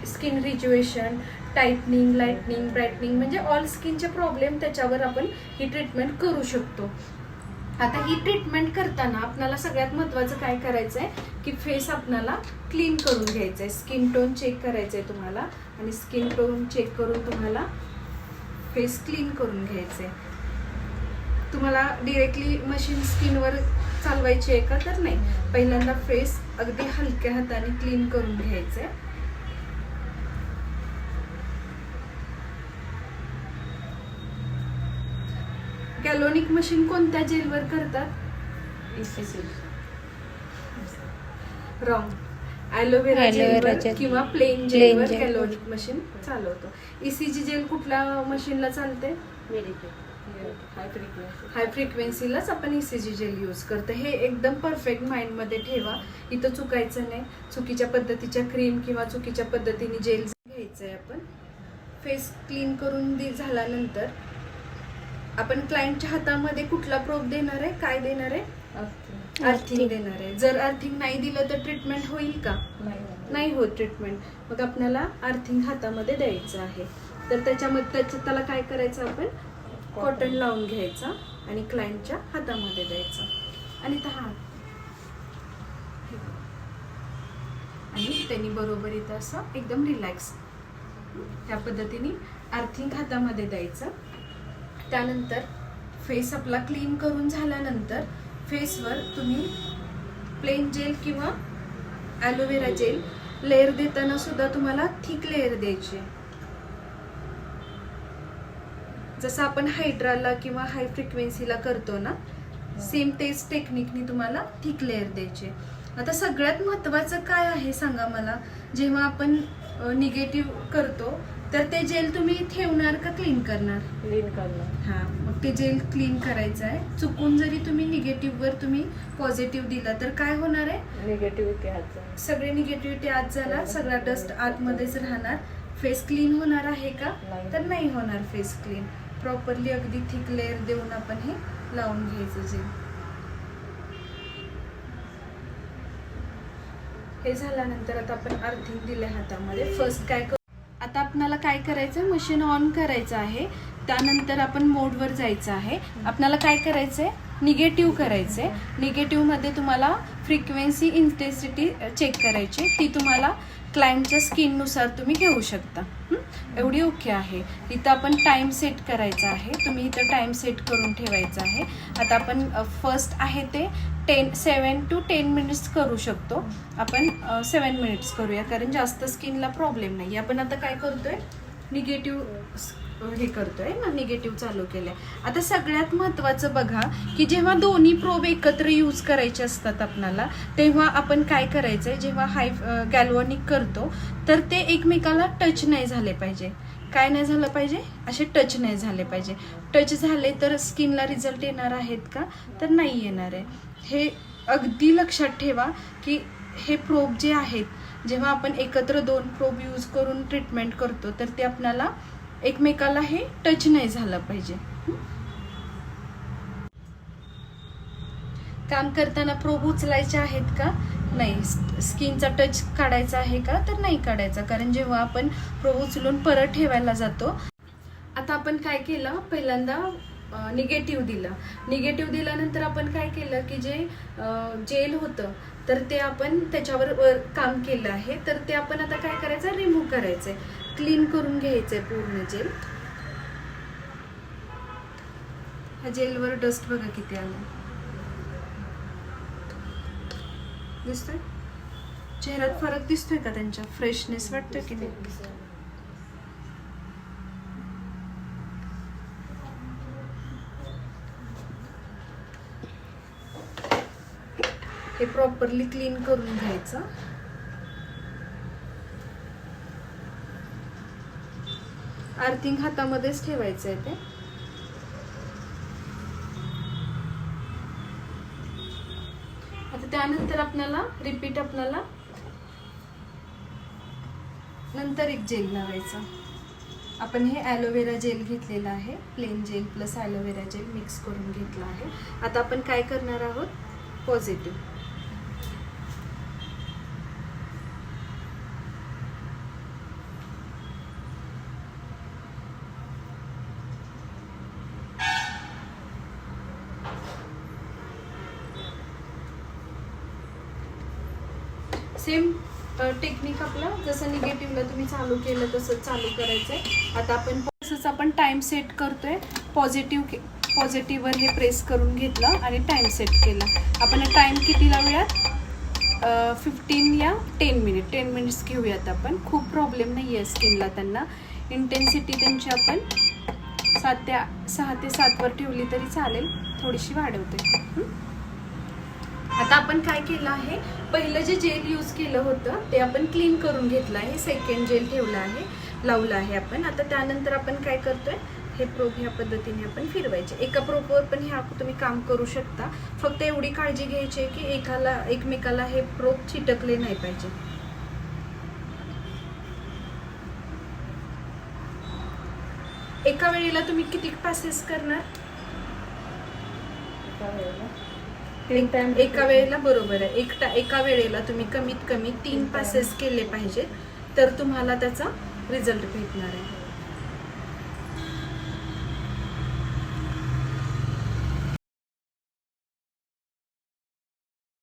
Skin रिज्युएशन, टाईटनिंग, lightning, brightening म्हणजे all स्किनचे problem त्याच्यावर आपण ही ट्रीटमेंट करू शकतो. आता ही ट्रीटमेंट करताना आपल्याला सगळ्यात महत्त्वाचं काय करायचं आहे की फेस आपल्याला क्लीन करून घ्यायचं आहे. स्किन टोन चेक करायचं आहे तुम्हाला आणि स्किन टोन चेक करून तुम्हाला फेस क्लीन करून घ्यायचं आहे. तुम्हाला डिरेक्टली मशीन स्किनवर चालवायची आहे का तर नाही, पहिल्यांदा फेस अगदी हलक्या हाताने क्लीन करून घ्यायचं आहे. गॅल्व्हॅनिक मशीन कोणत्या जेलवर करतात? रॉंग. ॲलोवेरा जेलवर किंवा प्लेन जेलवर गॅल्व्हॅनिक मशीन चालवतो. ECG जेल कुठल्या मशीनला चालते? हाय फ्रिक्वेन्सीलाच आपण ECG जेल यूज करतो. हे एकदम परफेक्ट माइंडमध्ये ठेवा, इथं चुकायचं नाही. चुकीच्या पद्धतीच्या क्रीम किंवा चुकीच्या पद्धतीने जेल घ्यायचं आहे. आपण फेस क्लीन करून झाल्यानंतर आपण क्लायंटच्या हातामध्ये कुठला प्रोब देणार आहे, काय देणार आहे? अर्थिंग देणार आहे. जर अर्थिंग नाही दिलं तर ट्रीटमेंट होईल का? नाही होत ट्रीटमेंट. मग आपल्याला अर्थिंग हातामध्ये द्यायचं आहे. तर त्याच्यामध्ये त्याला काय करायचं, आपण कॉटन लावून घ्यायचा आणि क्लायंटच्या हातामध्ये द्यायचा आणि आणि त्यांनी बरोबर इथं असं एकदम रिलॅक्स त्या पद्धतीने अर्थिंग हातामध्ये द्यायचं. त्यानंतर फेस आपला क्लीन करून झाल्यानंतर फेसवर तुम्ही प्लेन जेल किंवा ॲलोवेरा जेल लेअर देताना सुद्धा तुम्हाला थिक लेअर द्यायची. जसं आपण हायड्राला किंवा हाय फ्रिक्वेन्सीला करतो ना, सेम तेच टेक्निकनी तुम्हाला थिक लेअर द्यायचे. आता सगळ्यात महत्त्वाचं काय आहे सांगा मला, जेव्हा आपण निगेटिव्ह करतो तर ते जेल तुम्ही ठेवणार का क्लीन करणार? क्लीन करणार. हां, मग ते जेल क्लीन करायचं आहे. चुकून जरी तुम्ही निगेटिव्हवर तुम्ही पॉझिटिव्ह दिला तर काय होणार आहे? निगेटिव्हिटी आत सगळे निगेटिव्हिटी आत जाणार, सगळा डस्ट आतमध्येच राहणार. फेस क्लीन होणार आहे का? तर नाही होणार फेस क्लीन. प्रॉपरली अगदी थिक लेअर देऊन आपण हे लावून घ्यायचं जेल. हे झाल्यानंतर आता आपण अर्थिंग दिले हातामध्ये. फर्स्ट काय आता आपल्याला काय करायचं, मशीन ऑन करायचं आहे. त्यानंतर आपण मोडवर जायचं आहे. आपल्याला काय करायचं आहे, निगेटिव्ह करायचं आहे. निगेटिव्हमध्ये तुम्हाला फ्रिक्वेन्सी इंटेन्सिटी चेक करायची. ती तुम्हाला क्लायंटच्या स्किननुसार तुम्ही घेऊ शकता. एवढी ओके आहे. इथं आपण टाईम सेट करायचा आहे. तुम्ही इथं टाईम सेट करून ठेवायचा आहे. आता आपण फर्स्ट आहे ते 7 to 10 मिनिट्स करू शकतो. आपण 7 मिनिट्स करूया, कारण जास्त स्किनला प्रॉब्लेम नाही. आपण आता काय करतोय, निगेटिव्ह हे करतोय ना, निगेटिव्ह चालू केलंय. आता सगळ्यात महत्त्वाचं बघा की जेव्हा दोन्ही प्रोब एकत्र यूज करायचे असतात आपल्याला, तेव्हा आपण काय करायचंय, जेव्हा गॅल्व्हॅनिक करतो तर ते एकमेकाला टच नाही झाले पाहिजे. काय नाही झालं पाहिजे, असे टच नाही झाले पाहिजे. टच झाले तर स्किनला रिझल्ट येणार आहेत का? तर नाही येणार आहे. हे अगदी लक्षात ठेवा की हे प्रोब जे आहेत, जेव्हा आपण एकत्र 2 प्रोब यूज करून ट्रीटमेंट करतो तर ते आपल्याला एकमेकाला हे टच नाही झालं पाहिजे. काम करताना प्रोब उचलायचे आहेत का? नाही. स्किनचा टच काढायचा आहे का? तर नाही काढायचा, कारण जेव्हा आपण प्रोब उचलून परत ठेवायला जातो. आता आपण काय केलं, पहिल्यांदा निगेटिव्ह दिलं. निगेटिव्ह दिल्यानंतर आपण काय केलं की जे जेल होतं तर ते आपण त्याच्यावर काम केलं आहे. तर ते आपण आता काय करायचं, रिमूव्ह करायचंय, क्लीन करून घ्यायचंय पूर्ण जेल. ह्या जेलवर डस्ट बघा किती आलं, दिसतोय? चेहऱ्यात फरक दिसतोय का त्यांच्या? फ्रेशनेस वाटतोय की नाही? हे प्रॉपरली क्लीन करून घ्यायचं. अर्थिंग हातामध्येच ठेवायचं आहे ते. आता त्यानंतर आपल्याला रिपीट आपल्याला नंतर एक जेल लावायचा. आपण हे ॲलोवेरा जेल घेतलेला आहे, plain gel plus aloe vera gel mix करून घेतला आहे. आता आपण काय करणार आहोत, पॉझिटिव्ह सेम टेक्निक आपलं जसं निगेटिव्हला तुम्ही चालू केलं तसं चालू करायचं आहे. आता आपण तसंच आपण टाइम सेट करतोय. पॉझिटिव्हवर हे प्रेस करून घेतलं आणि टाइम सेट केला. आपण टाइम किती लावूयात? 15 या 10 मिनिट 10 मिनिट्स घेऊयात आपण. खूप प्रॉब्लेम नाही आहे स्किनला. त्यांना इंटेन्सिटी त्यांची आपण 6 ते 7 वर ठेवली तरी चालेल, थोडीशी वाढवते. आता आपण काय केलं आहे, पहिलं जे जेल यूज केलं होतं ते आपण क्लीन करून घेतलं आहे. सेकंड जेल ठेवलं आहे, लावलं आहे आपण. आता त्यानंतर आपण काय करतोय, हे प्रोब ह्या पद्धतीने आपण फिरवायचे. एका प्रोबवर पण ह्या तुम्ही काम करू शकता. फक्त एवढी काळजी घ्यायची आहे की एकमेकाला हे प्रोब चिटकले नाही पाहिजे. एका वेळेला तुम्ही किती पॅसेस करणार? एका वेळेला बरोबर आहे. एका वेळेला तुम्ही कमीत कमी 3 पॅसेस केले पाहिजे, तर तुम्हाला त्याचा रिझल्ट भेटणार आहे.